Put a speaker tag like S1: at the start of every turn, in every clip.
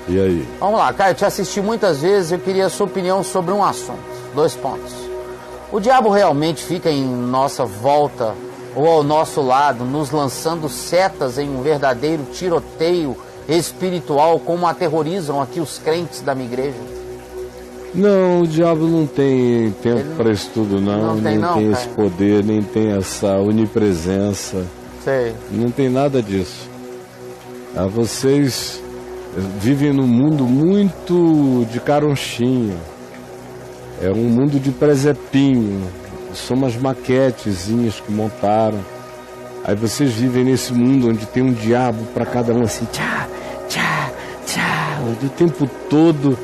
S1: E aí?
S2: Vamos lá, Caio, eu te assisti muitas vezes, eu queria a sua opinião sobre um assunto. 2 pontos. O diabo realmente fica em nossa volta ou ao nosso lado, nos lançando setas em um verdadeiro tiroteio espiritual, como aterrorizam aqui os crentes da minha igreja?
S1: Não, o diabo não tem tempo para isso tudo, não tem esse poder, nem tem essa onipresença.
S2: Sei.
S1: Não tem nada disso. Vocês vivem num mundo muito de caronchinha. É um mundo de presepinho. São umas maquetezinhas que montaram. Aí vocês vivem nesse mundo onde tem um diabo para cada um assim, tchá, tchá, tchá, o tempo todo.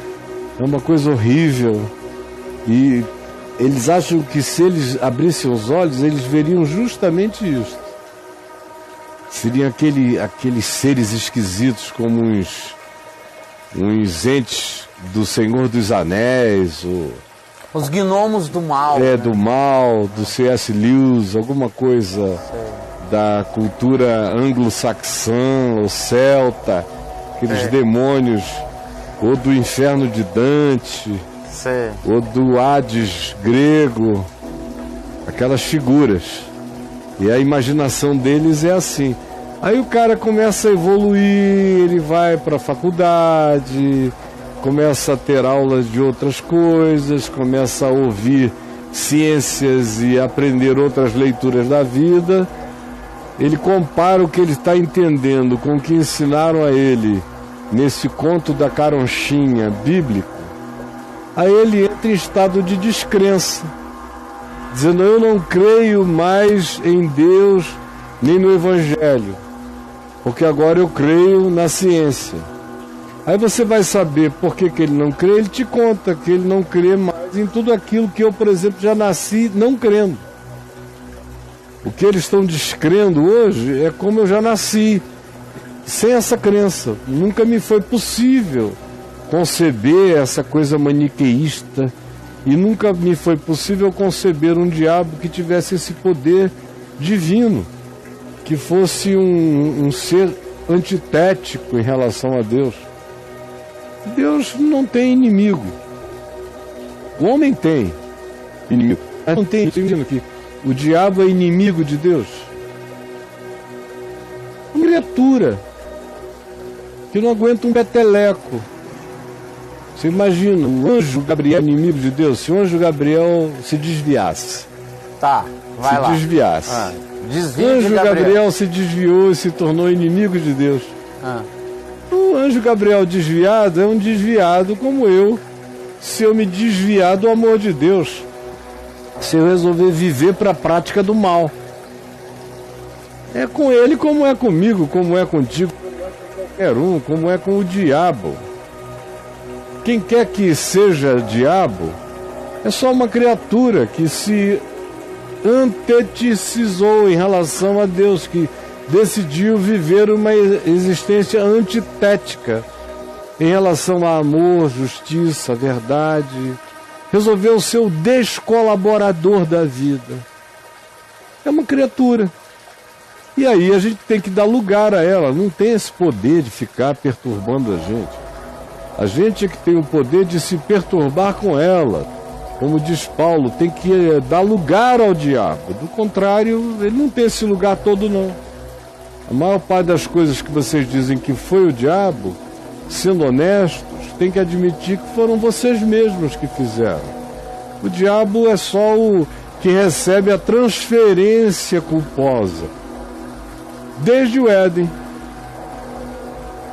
S1: É uma coisa horrível. E eles acham que se eles abrissem os olhos, eles veriam justamente isso. Seriam aqueles seres esquisitos como uns entes do Senhor dos Anéis,
S2: os gnomos do mal.
S1: Do mal, do C.S. Lewis, alguma coisa da cultura anglo-saxã ou celta, aqueles demônios, ou do inferno de Dante, ou do Hades grego, aquelas figuras. E a imaginação deles é assim. Aí o cara começa a evoluir, ele vai para a faculdade, começa a ter aulas de outras coisas, começa a ouvir ciências e aprender outras leituras da vida. Ele compara o que ele está entendendo com o que ensinaram a ele nesse conto da caronchinha bíblico. Aí ele entra em estado de descrença, dizendo: eu não creio mais em Deus nem no Evangelho, porque agora eu creio na ciência. Aí você vai saber por que ele não crê. Ele te conta que ele não crê mais em tudo aquilo que eu, por exemplo, já nasci não crendo. O que eles estão descrendo hoje é como eu já nasci, sem essa crença. Nunca me foi possível conceber essa coisa maniqueísta, e nunca me foi possível conceber um diabo que tivesse esse poder divino, que fosse um ser antitético em relação a Deus. Deus não tem inimigo. O homem tem inimigo. Não tem inimigo aqui. O diabo é inimigo de Deus. Uma criatura que não aguenta um peteleco. Você imagina, o anjo Gabriel é inimigo de Deus? Se o anjo Gabriel se desviasse.
S2: Tá, vai lá.
S1: Se desviasse.
S2: Desvio
S1: o anjo
S2: de
S1: Gabriel se desviou e se tornou inimigo de Deus. O anjo Gabriel desviado é um desviado como eu, se eu me desviar do amor de Deus, se eu resolver viver para a prática do mal. É com ele como é comigo, como é contigo, como é com qualquer um, como é com o diabo. Quem quer que seja diabo é só uma criatura que se anteticizou em relação a Deus, que decidiu viver uma existência antitética em relação a amor, justiça, verdade. Resolveu ser o descolaborador da vida. É uma criatura. E aí a gente tem que dar lugar a ela. Não tem esse poder de ficar perturbando a gente. A gente é que tem o poder de se perturbar com ela. Como diz Paulo, tem que dar lugar ao diabo. Do contrário, ele não tem esse lugar todo, não. A maior parte das coisas que vocês dizem que foi o diabo, sendo honestos, tem que admitir que foram vocês mesmos que fizeram. O diabo é só o que recebe a transferência culposa. Desde o Éden.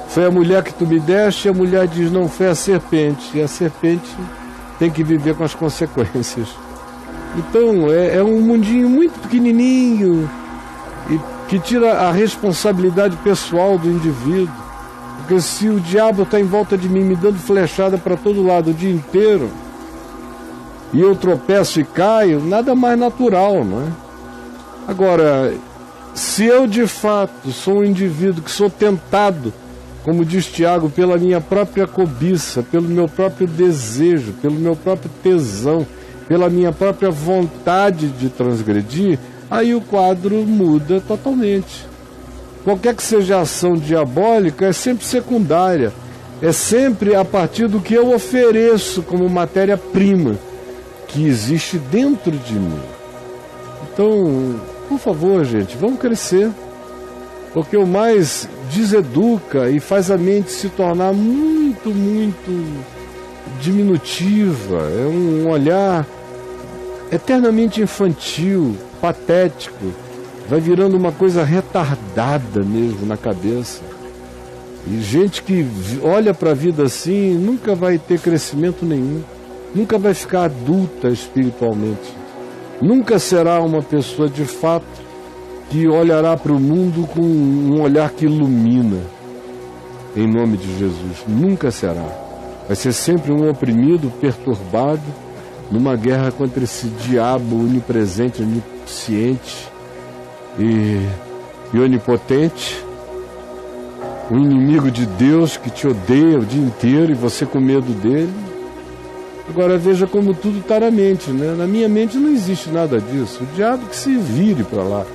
S1: Foi a mulher que tu me deste, e a mulher diz: não, foi a serpente. E a serpente tem que viver com as consequências. Então, é um mundinho muito pequenininho, e que tira a responsabilidade pessoal do indivíduo. Porque se o diabo está em volta de mim, me dando flechada para todo lado o dia inteiro, e eu tropeço e caio, nada mais natural, não é? Agora, se eu de fato sou um indivíduo que sou tentado, como diz Tiago, pela minha própria cobiça, pelo meu próprio desejo, pelo meu próprio tesão, pela minha própria vontade de transgredir, aí o quadro muda totalmente. Qualquer que seja a ação diabólica é sempre secundária. É sempre a partir do que eu ofereço como matéria-prima que existe dentro de mim. Então, por favor, gente, vamos crescer. Porque o mais deseduca e faz a mente se tornar muito, muito diminutiva. É um olhar eternamente infantil, patético. Vai virando uma coisa retardada mesmo na cabeça. E gente que olha para a vida assim nunca vai ter crescimento nenhum. Nunca vai ficar adulta espiritualmente. Nunca será uma pessoa de fato que olhará para o mundo com um olhar que ilumina, em nome de Jesus. Nunca será. Vai ser sempre um oprimido, perturbado, numa guerra contra esse diabo onipresente, onisciente e onipotente, um inimigo de Deus que te odeia o dia inteiro e você com medo dele. Agora veja como tudo está na mente, né? Na minha mente não existe nada disso. O diabo que se vire para lá.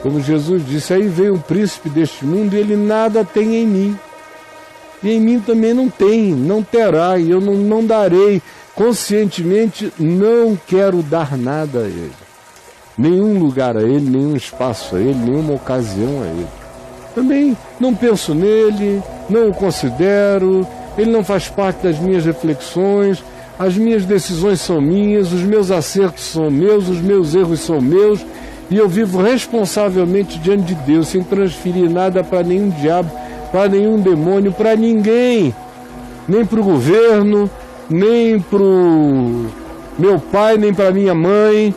S1: Como Jesus disse, aí veio o príncipe deste mundo e ele nada tem em mim. E em mim também não tem, não terá, e eu não darei. Conscientemente não quero dar nada a ele. Nenhum lugar a ele, nenhum espaço a ele, nenhuma ocasião a ele. Também não penso nele, não o considero, ele não faz parte das minhas reflexões, as minhas decisões são minhas, os meus acertos são meus, os meus erros são meus. E eu vivo responsavelmente diante de Deus, sem transferir nada para nenhum diabo, para nenhum demônio, para ninguém. Nem para o governo, nem para o meu pai, nem para minha mãe.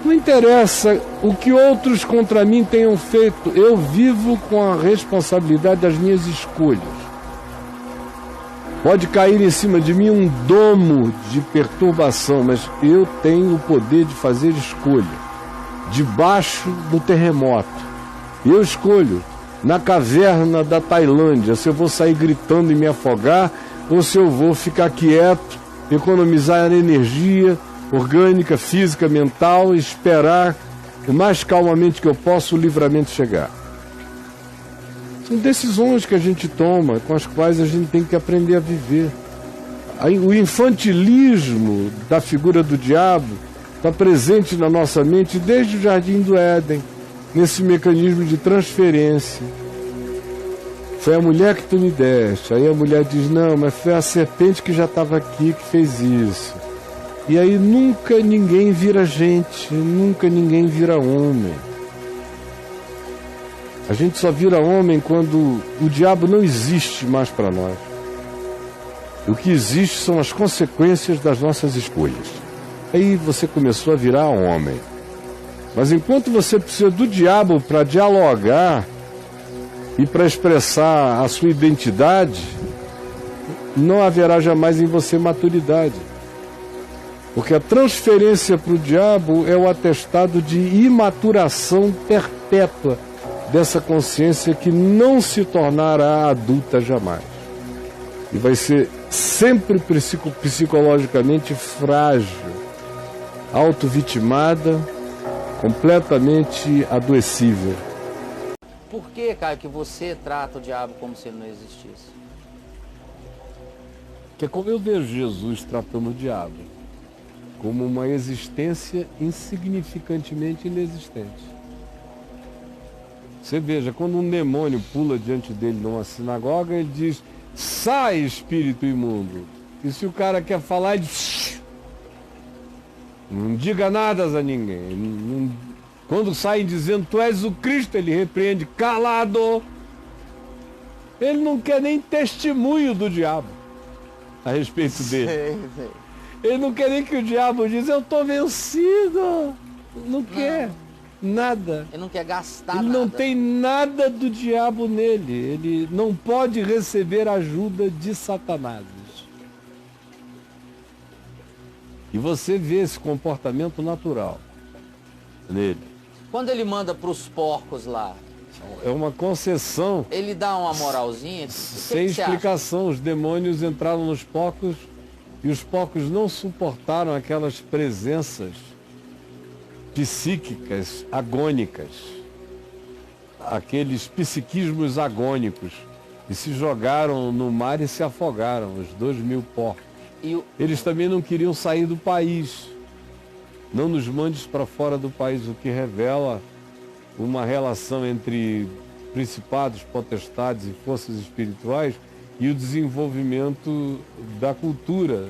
S1: Não interessa o que outros contra mim tenham feito. Eu vivo com a responsabilidade das minhas escolhas. Pode cair em cima de mim um domo de perturbação, mas eu tenho o poder de fazer escolha. Debaixo do terremoto. Eu escolho, na caverna da Tailândia, se eu vou sair gritando e me afogar, ou se eu vou ficar quieto, economizar energia orgânica, física, mental, e esperar o mais calmamente que eu posso o livramento chegar. São decisões que a gente toma, com as quais a gente tem que aprender a viver. O infantilismo da figura do diabo está presente na nossa mente desde o Jardim do Éden, nesse mecanismo de transferência. Foi a mulher que tu me deste. Aí a mulher diz, não, mas foi a serpente que já estava aqui que fez isso. E aí nunca ninguém vira gente, nunca ninguém vira homem. A gente só vira homem quando o diabo não existe mais para nós. O que existe são as consequências das nossas escolhas. Aí você começou a virar homem. Mas enquanto você precisa do diabo para dialogar e para expressar a sua identidade, não haverá jamais em você maturidade. Porque a transferência para o diabo é o atestado de imaturação perpétua dessa consciência que não se tornará adulta jamais. E vai ser sempre psicologicamente frágil, auto-vitimada, completamente adoecível.
S2: Por que, Caio, que você trata o diabo como se ele não existisse?
S1: Que é como eu vejo Jesus tratando o diabo, como uma existência insignificantemente inexistente. Você veja, quando um demônio pula diante dele numa sinagoga, ele diz, sai, espírito imundo. E se o cara quer falar, ele diz, não diga nada a ninguém. Quando saem dizendo, tu és o Cristo, ele repreende, calado. Ele não quer nem testemunho do diabo a respeito dele.
S2: Sei.
S1: Ele não quer nem que o diabo diz, eu estou vencido. Não quer nada.
S2: Ele não quer gastar
S1: Ele
S2: nada.
S1: não tem nada do diabo nele. Ele não pode receber ajuda de Satanás. E você vê esse comportamento natural nele.
S2: Quando ele manda para os porcos lá,
S1: É uma concessão
S2: ele dá uma moralzinha?
S1: sem explicação. Os demônios entraram nos porcos e os porcos não suportaram aquelas presenças psíquicas, agônicas, aqueles psiquismos agônicos e se jogaram no mar e se afogaram, os 2.000 porcos. Eles também não queriam sair do país. Não nos mandes para fora do país, o que revela uma relação entre principados, potestades e forças espirituais e o desenvolvimento da cultura.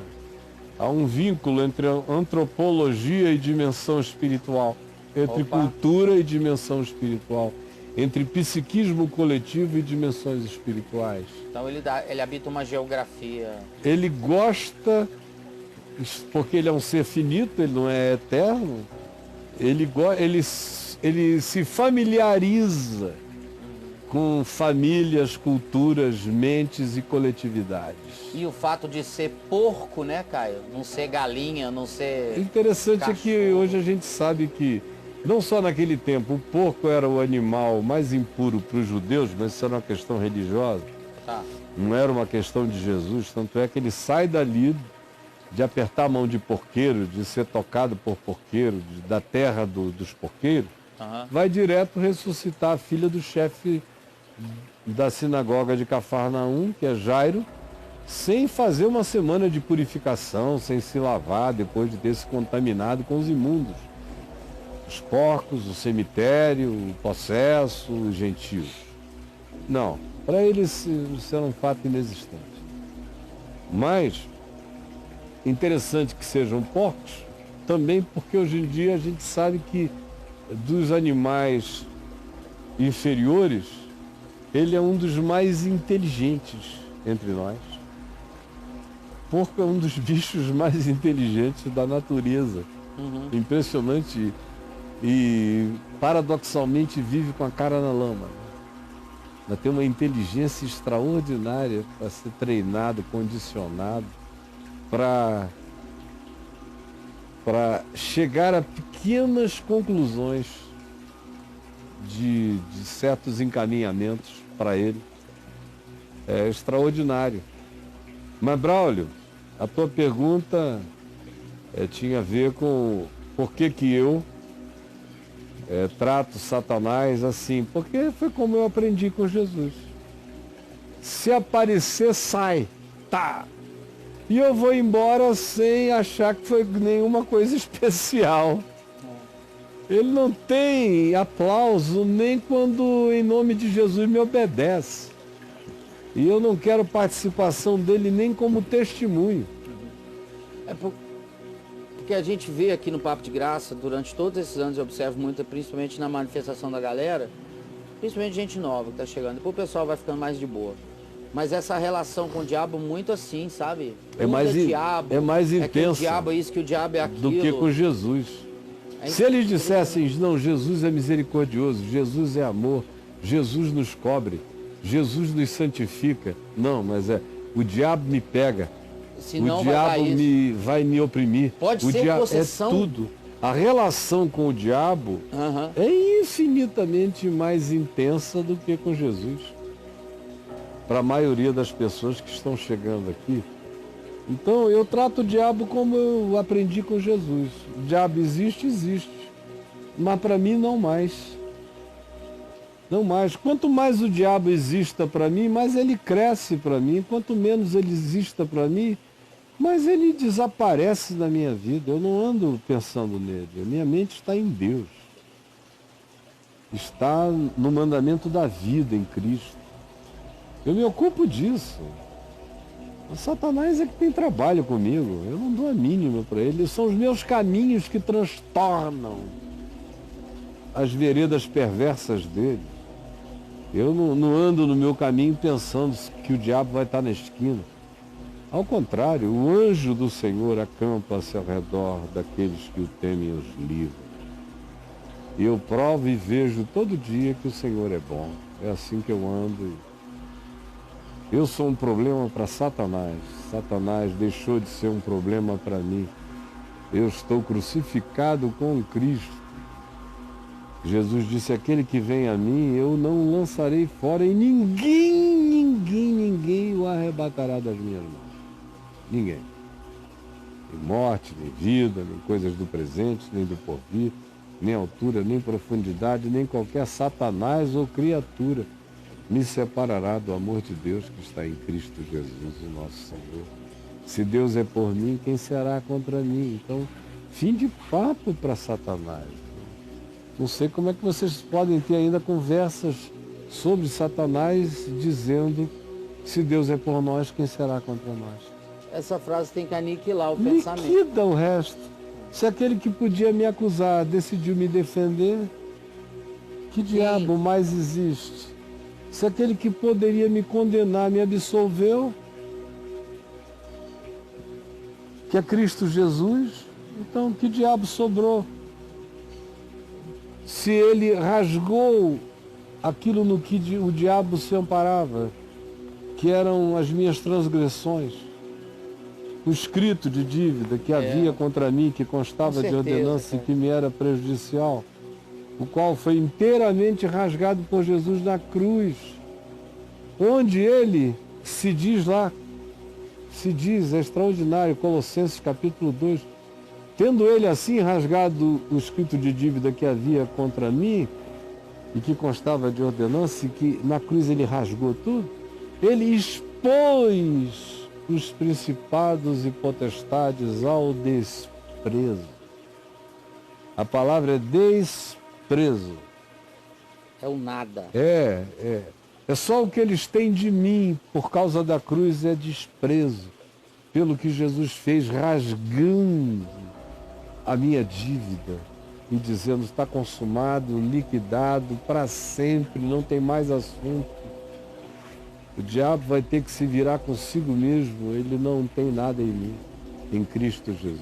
S1: Há um vínculo entre antropologia e dimensão espiritual, entre cultura e dimensão espiritual, entre psiquismo coletivo e dimensões espirituais.
S2: Então ele habita uma geografia.
S1: Ele gosta, porque ele é um ser finito, ele não é eterno, ele se familiariza com famílias, culturas, mentes e coletividades.
S2: E o fato de ser porco, né, Caio? Não ser galinha, não ser...
S1: Interessante
S2: cachorro.
S1: É que hoje a gente sabe que, não só naquele tempo, o porco era o animal mais impuro para os judeus, mas isso era uma questão religiosa.
S2: Tá.
S1: Não era uma questão de Jesus, tanto é que ele sai dali de apertar a mão de porqueiro, de ser tocado por porqueiro, da terra dos porqueiros, vai direto ressuscitar a filha do chefe da sinagoga de Cafarnaum, que é Jairo, sem fazer uma semana de purificação, sem se lavar, depois de ter se contaminado com os imundos. Os porcos, o cemitério, o possesso, os gentios. Não, para eles isso era um fato inexistente. Mas, interessante que sejam porcos, também porque hoje em dia a gente sabe que dos animais inferiores, ele é um dos mais inteligentes entre nós. Porco é um dos bichos mais inteligentes da natureza. Impressionante. E paradoxalmente vive com a cara na lama. Ela tem uma inteligência extraordinária para ser treinado, condicionado, para chegar a pequenas conclusões de certos encaminhamentos para ele. É extraordinário. Mas, Braulio, a tua pergunta tinha a ver com por que eu trato Satanás assim. Porque foi como eu aprendi com Jesus. Se aparecer, sai. Tá. E eu vou embora sem achar que foi nenhuma coisa especial. Ele não tem aplauso nem quando em nome de Jesus me obedece. E eu não quero participação dele nem como testemunho.
S2: É porque a gente vê aqui no Papo de Graça, durante todos esses anos, eu observo muito, principalmente na manifestação da galera, principalmente gente nova que está chegando. Depois o pessoal vai ficando mais de boa. Mas essa relação com o diabo muito assim, sabe?
S1: É mais intensa.
S2: Que o diabo é isso, que o diabo é aquilo.
S1: Do que com Jesus. Se eles dissessem, não, Jesus é misericordioso, Jesus é amor, Jesus nos cobre, Jesus nos santifica. Não, mas o diabo me pega, o diabo vai me oprimir.
S2: Pode
S1: o
S2: ser
S1: diabo
S2: possessão.
S1: É tudo. A relação com o diabo é infinitamente mais intensa do que com Jesus. Para a maioria das pessoas que estão chegando aqui. Então eu trato o diabo como eu aprendi com Jesus. O diabo existe, mas para mim não mais. Não mais. Quanto mais o diabo exista para mim, mais ele cresce para mim. Quanto menos ele exista para mim, mais ele desaparece da minha vida. Eu não ando pensando nele. A minha mente está em Deus. Está no mandamento da vida em Cristo. Eu me ocupo disso. O Satanás é que tem trabalho comigo. Eu não dou a mínima para ele. São os meus caminhos que transtornam as veredas perversas dele. Eu não ando no meu caminho pensando que o diabo vai estar na esquina. Ao contrário, o anjo do Senhor acampa-se ao redor daqueles que o temem e os livra. Eu provo e vejo todo dia que o Senhor é bom. É assim que eu ando. Eu sou um problema para Satanás. Satanás deixou de ser um problema para mim. Eu estou crucificado com Cristo. Jesus disse, aquele que vem a mim, eu não lançarei fora e ninguém o arrebatará das minhas mãos. Ninguém. Nem morte, nem vida, nem coisas do presente, nem do porvir, nem altura, nem profundidade, nem qualquer Satanás ou criatura me separará do amor de Deus que está em Cristo Jesus, o nosso Senhor? Se Deus é por mim, quem será contra mim? Então, fim de papo para Satanás. Não sei como é que vocês podem ter ainda conversas sobre Satanás dizendo: se Deus é por nós, quem será contra nós?
S2: Essa frase tem que aniquilar o pensamento.
S1: Liquida o resto. Se aquele que podia me acusar decidiu me defender, que diabo mais existe? Se aquele que poderia me condenar me absolveu, que é Cristo Jesus, então que diabo sobrou? Se ele rasgou aquilo no que o diabo se amparava, que eram as minhas transgressões, o escrito de dívida que havia contra mim, que constava de ordenança e que me era prejudicial, o qual foi inteiramente rasgado por Jesus na cruz, onde ele se diz lá, é extraordinário, Colossenses capítulo 2, tendo ele assim rasgado o escrito de dívida que havia contra mim e que constava de ordenança, e que na cruz ele rasgou tudo, ele expôs os principados e potestades ao desprezo. A palavra é desprezo.
S2: É o nada.
S1: É só o que eles têm de mim por causa da cruz é desprezo, pelo que Jesus fez, rasgando a minha dívida e dizendo: está consumado, liquidado para sempre, não tem mais assunto. O diabo vai ter que se virar consigo mesmo, ele não tem nada em mim, em Cristo Jesus.